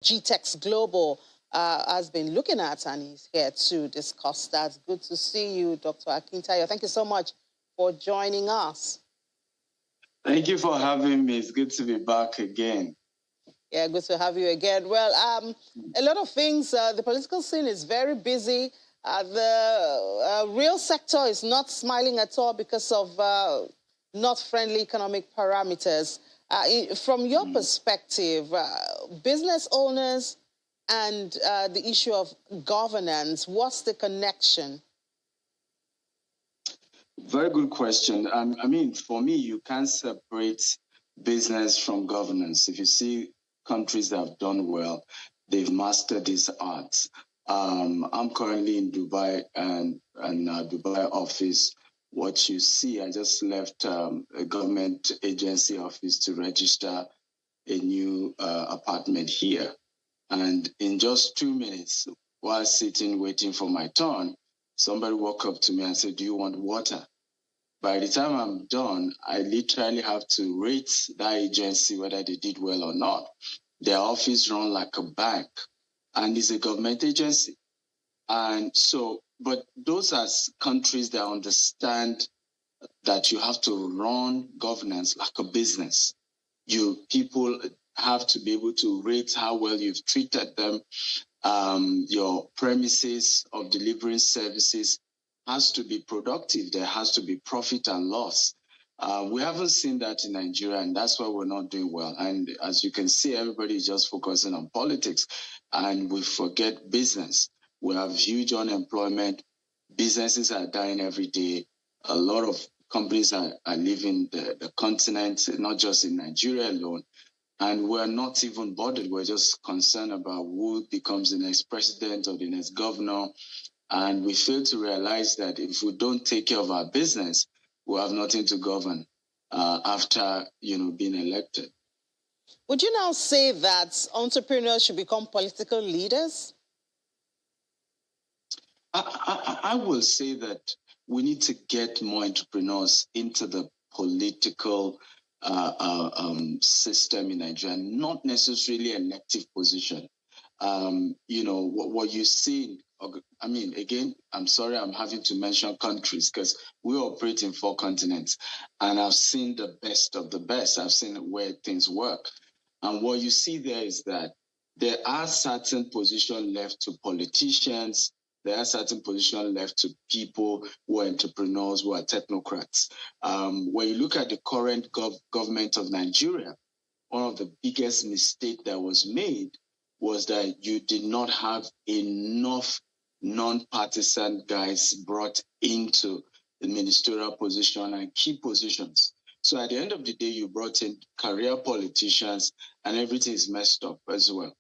GTEx Global has been looking at, and he's here to discuss that. Good to see you, Dr. Akintayo. Thank you so much for joining us. Thank you for having me. It's good to be back again. Yeah, good to have you again. Well, a lot of things. The political scene is very busy. The real sector is not smiling at all because of not friendly economic parameters. From your perspective, business owners and the issue of governance, what's the connection? Very good question. I mean, for me, you can't separate business from governance. If you see countries that have done well, they've mastered these arts. I'm currently in Dubai and Dubai office. What you see, I just left a government agency office to register a new apartment here. And in just 2 minutes, while sitting waiting for my turn, somebody walked up to me and said, "Do you want water?" By the time I'm done, I literally have to rate that agency whether they did well or not. Their office run like a bank, and it's a government agency. And so, but those are countries that understand that you have to run governance like a business. People have to be able to rate how well you've treated them. Your premises of delivering services has to be productive. There has to be profit and loss. We haven't seen that in Nigeria, and that's why we're not doing well. And as you can see, everybody is just focusing on politics, and we forget business. We have huge unemployment. Businesses are dying every day. A lot of companies are leaving the continent, not just in Nigeria alone. And we're not even bothered. We're just concerned about who becomes the next president or the next governor. And we fail to realize that if we don't take care of our business, we'll have nothing to govern after being elected. Would you now say that entrepreneurs should become political leaders? I will say that we need to get more entrepreneurs into the political system in Nigeria, not necessarily elective position. What you see, I mean, again, I'm sorry I'm having to mention countries because we operate in 4 continents, and I've seen the best of the best. I've seen where things work. And what you see there is that there are certain positions left to politicians. There are certain positions left to people who are entrepreneurs, who are technocrats. When you look at the current government of Nigeria, one of the biggest mistakes that was made was that you did not have enough non-partisan guys brought into the ministerial position and key positions. So at the end of the day, you brought in career politicians, and everything is messed up as well.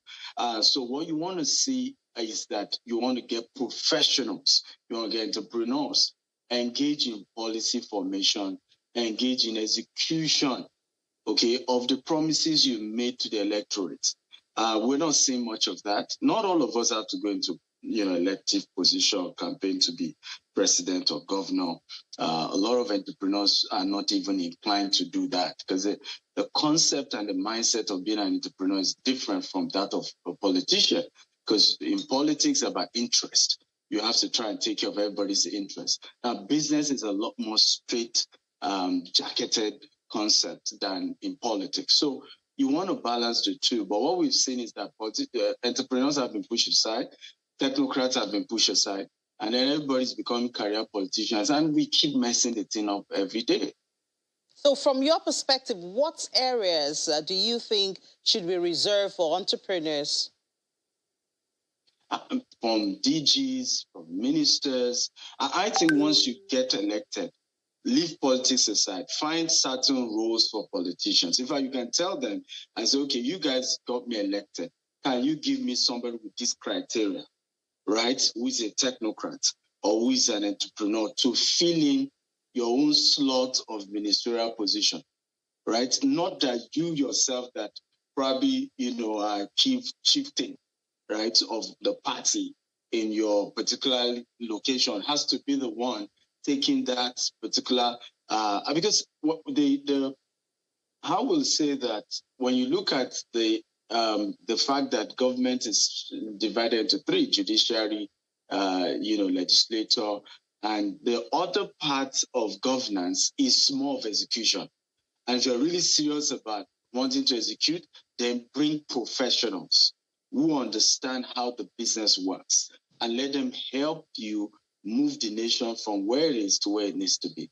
So what you want to see is that you want to get professionals, you want to get entrepreneurs, engage in policy formation, engage in execution, of the promises you made to the electorate. We're not seeing much of that. Not all of us have to go into elective position or campaign to be president or governor. A lot of entrepreneurs are not even inclined to do that because the concept and the mindset of being an entrepreneur is different from that of a politician. Because in politics, it's about interest. You have to try and take care of everybody's interest. Now, business is a lot more straight, jacketed concept than in politics. So you want to balance the two. But what we've seen is that entrepreneurs have been pushed aside, technocrats have been pushed aside, and then everybody's becoming career politicians, and we keep messing the thing up every day. So from your perspective, what areas do you think should be reserved for entrepreneurs? From DGs, from ministers. I think once you get elected, leave politics aside. Find certain roles for politicians. In fact, you can tell them, I say, okay, you guys got me elected. Can you give me somebody with this criteria, right? Who is a technocrat or who is an entrepreneur to fill in your own slot of ministerial position, right? Not that you yourself that probably, are chieftain, right, of the party in your particular location has to be the one taking that particular, because I will say that when you look at the the fact that government is divided into three: judiciary, legislator, and the other part of governance is more of execution. And if you're really serious about wanting to execute, then bring professionals who understand how the business works and let them help you move the nation from where it is to where it needs to be.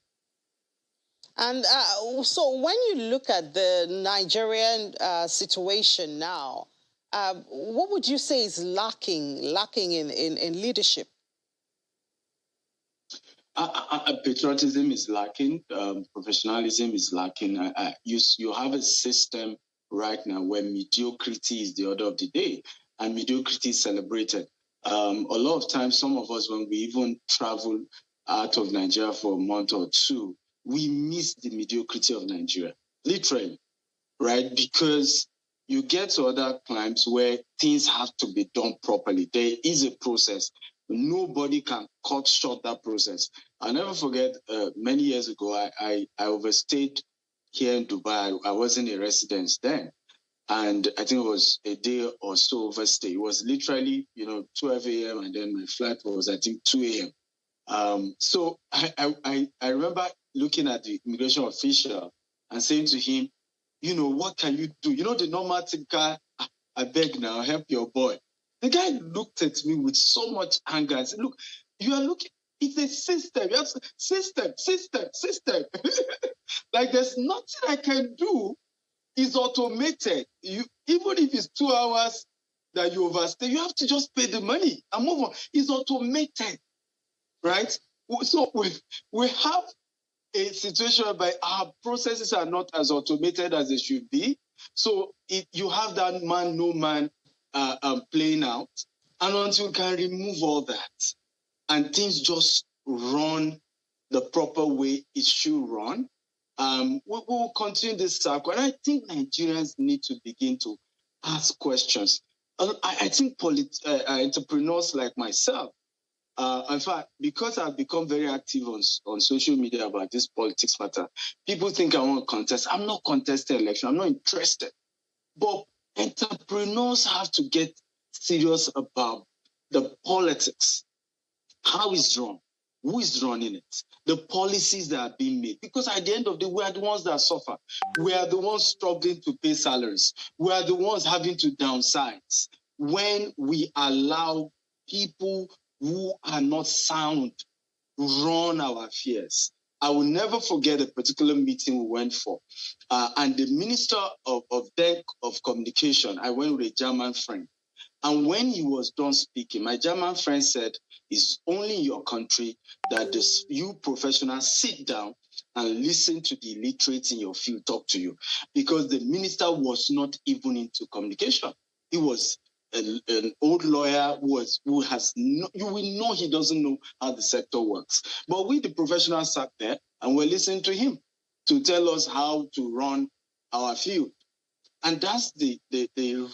And so when you look at the Nigerian situation now, what would you say is lacking in leadership? Patriotism is lacking. Professionalism is lacking. You have a system right now where mediocrity is the order of the day, and mediocrity is celebrated. A lot of times, some of us, when we even travel out of Nigeria for a month or two, we miss the mediocrity of Nigeria, literally, right? Because you get to other climes where things have to be done properly. There is a process. Nobody can cut short that process. I'll never forget, many years ago, I overstayed here in Dubai. I wasn't a resident then. And I think it was a day or so overstay. It was literally, 12 a.m. and then my flight was, I think, 2 a.m. So I remember looking at the immigration official and saying to him, what can you do? The normal thinker, I beg now, help your boy. The guy looked at me with so much anger and said, look, you are looking, it's a system. You have to, system. Like there's nothing I can do. It's automated. Even if it's 2 hours that you overstay, you have to just pay the money and move on. It's automated, right? So we have a situation whereby our processes are not as automated as they should be. So you have that man, no man playing out. And until you can remove all that and things just run the proper way it should run, we will continue this cycle. And I think Nigerians need to begin to ask questions. I think entrepreneurs like myself, in fact, because I've become very active on social media about this politics matter, people think I want to contest. I'm not contesting election. I'm not interested. But entrepreneurs have to get serious about the politics. How is wrong? Who is running it? The policies that are being made. Because at the end of the day, we are the ones that suffer. We are the ones struggling to pay salaries. We are the ones having to downsize. When we allow people who are not sound run our affairs. I will never forget a particular meeting we went for. And the Minister of Communication, I went with a German friend. And when he was done speaking, my German friend said, it's only in your country that you professionals sit down and listen to the illiterates in your field talk to you. Because the minister was not even into communication. He was an old lawyer who has no, you will know he doesn't know how the sector works. But we, the professionals, sat there and we're listening to him to tell us how to run our field. And that's the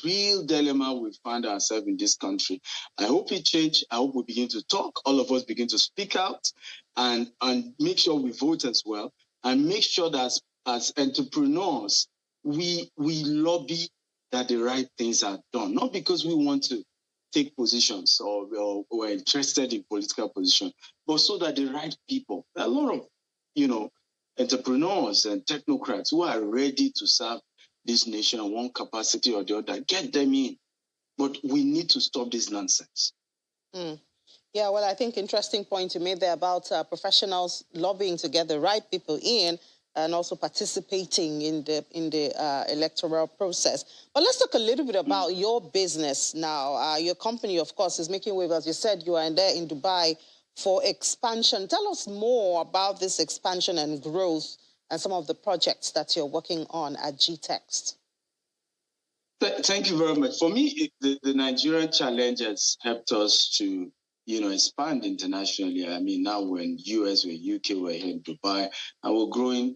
real dilemma we find ourselves in this country. I hope it change. I hope we begin to talk. All of us begin to speak out and make sure we vote as well. And make sure that as entrepreneurs, we lobby that the right things are done. Not because we want to take positions or we're interested in political position, but so that the right people, a lot of, entrepreneurs and technocrats who are ready to serve this nation in one capacity or the other, get them in. But we need to stop this nonsense. Yeah, well, I think interesting point you made there about professionals lobbying to get the right people in and also participating in the electoral process. But let's talk a little bit about your business now. Your company, of course, is making waves. As you said, you are there in Dubai for expansion. Tell us more about this expansion and growth and some of the projects that you're working on at GText. Thank you very much. For me, the Nigerian challenge has helped us to, expand internationally. I mean, now we're in US, we're UK, we're here in Dubai, and we're growing,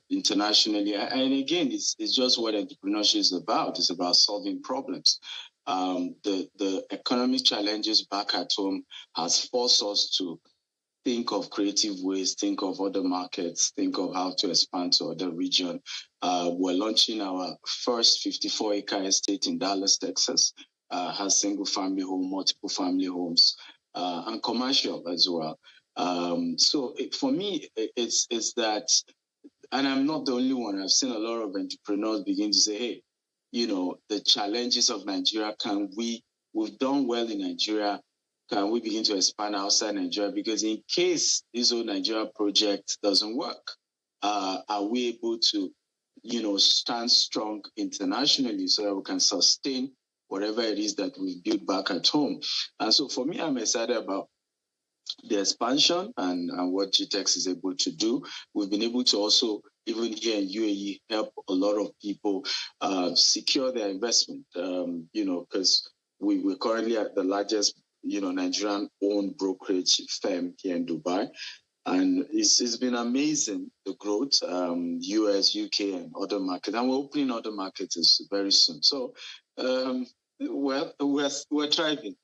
internationally. And again, it's just what entrepreneurship is about. It's about solving problems. The economic challenges back at home has forced us to think of creative ways, think of other markets, think of how to expand to other region. We're launching our first 54-acre estate in Dallas, Texas. Has single-family home, multiple family homes, and commercial as well. So for me, it's that, and I'm not the only one. I've seen a lot of entrepreneurs begin to say, hey, the challenges of Nigeria, we've done well in Nigeria, can we begin to expand outside Nigeria? Because in case this whole Nigeria project doesn't work, are we able to, stand strong internationally so that we can sustain whatever it is that we've built back at home? And so for me, I'm excited about the expansion and what GTEx is able to do. We've been able to also, even here in UAE, help a lot of people secure their investment, because we're currently at the largest, Nigerian-owned brokerage firm here in Dubai. And it's been amazing, the growth, US, UK, and other markets. And we're opening other markets very soon. So, well, we're thriving.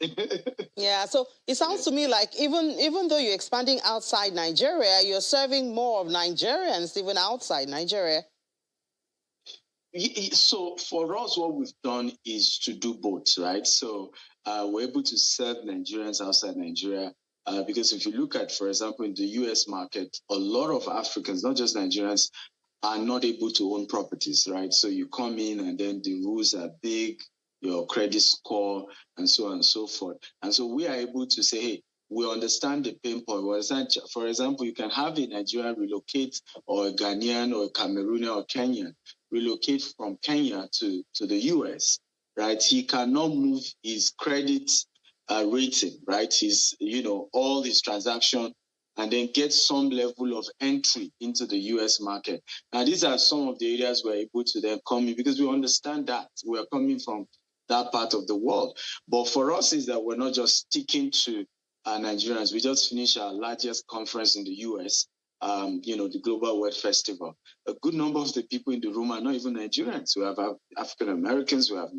Yeah, so it sounds to me like even though you're expanding outside Nigeria, you're serving more of Nigerians even outside Nigeria. So for us, what we've done is to do both, right? So we're able to serve Nigerians outside Nigeria. Because if you look at, for example, in the US market, a lot of Africans, not just Nigerians, are not able to own properties, right? So you come in and then the rules are big, your credit score, and so on and so forth. And so we are able to say, hey, we understand the pain point. We understand, for example, you can have a Nigerian relocate, or a Ghanaian or a Cameroonian or Kenyan relocate from Kenya to the US, right? He cannot move his credit rating, right? His, all his transaction, and then get some level of entry into the US market. Now, these are some of the areas we're able to then come in, because we understand that we're coming from that part of the world. But for us is that we're not just sticking to Nigerians. We just finished our largest conference in the US, the Global Word Festival. A good number of the people in the room are not even Nigerians. We have African Americans, we have,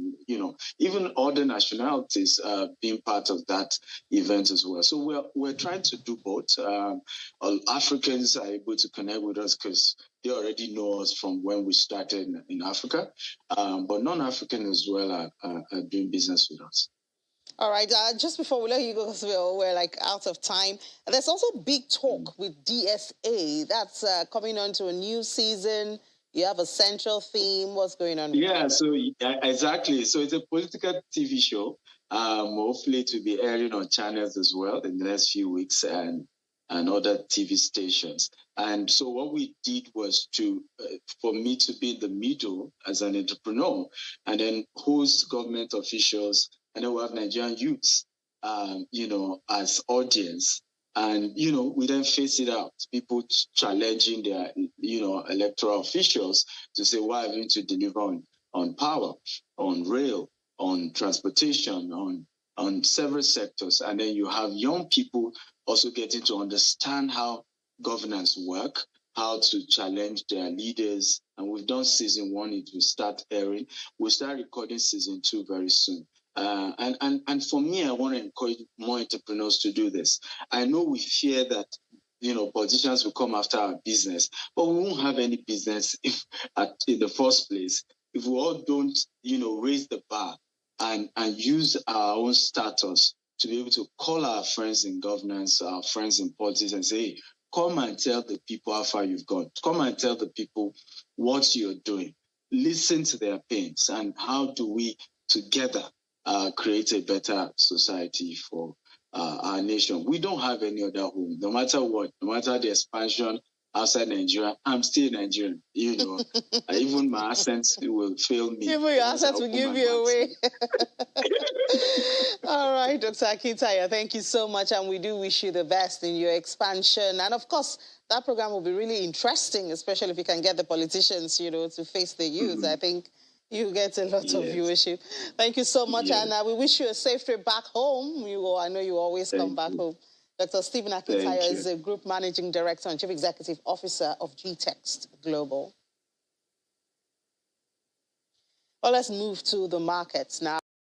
even other nationalities being part of that event as well. So we're trying to do both. Africans are able to connect with us because they already know us from when we started in Africa, but non-African as well are doing business with us. All right, just before we let you go, because we're like out of time, there's also big talk with DSA. That's coming on to a new season. You have a central theme. What's going on? Yeah, so exactly. So it's a political TV show. Hopefully it will be airing on channels as well in the next few weeks and other TV stations. And so what we did was for me to be in the middle as an entrepreneur, and then host government officials, and then we have Nigerian youths, as audience. And, we then face it out, people challenging their, electoral officials to say, why are you to deliver on power, on rail, on transportation, on several sectors. And then you have young people also getting to understand how governance work, how to challenge their leaders. And we've done season 1, it will start airing. We'll start recording season 2 very soon. And for me, I want to encourage more entrepreneurs to do this. I know we fear that, politicians will come after our business, but we won't have any business if in the first place, if we all don't, raise the bar and use our own status to be able to call our friends in governance, our friends in politics, and say, hey, come and tell the people how far you've gone. Come and tell the people what you're doing. Listen to their pains, and how do we together create a better society for our nation. We don't have any other home, no matter what, no matter the expansion outside Nigeria. I'm still Nigerian, even my accent will fail me. Even your accent will give you away. All right, Dr. Akintayo, thank you so much, and we do wish you the best in your expansion. And of course, that program will be really interesting, especially if you can get the politicians, to face the youth. Mm-hmm. I think you get a lot of viewership. Thank you so much, and we wish you a safe trip back home. I know you always come back home. Dr. Stephen Akintayo is the Group Managing Director and Chief Executive Officer of GTEx Global. Well, let's move to the markets now.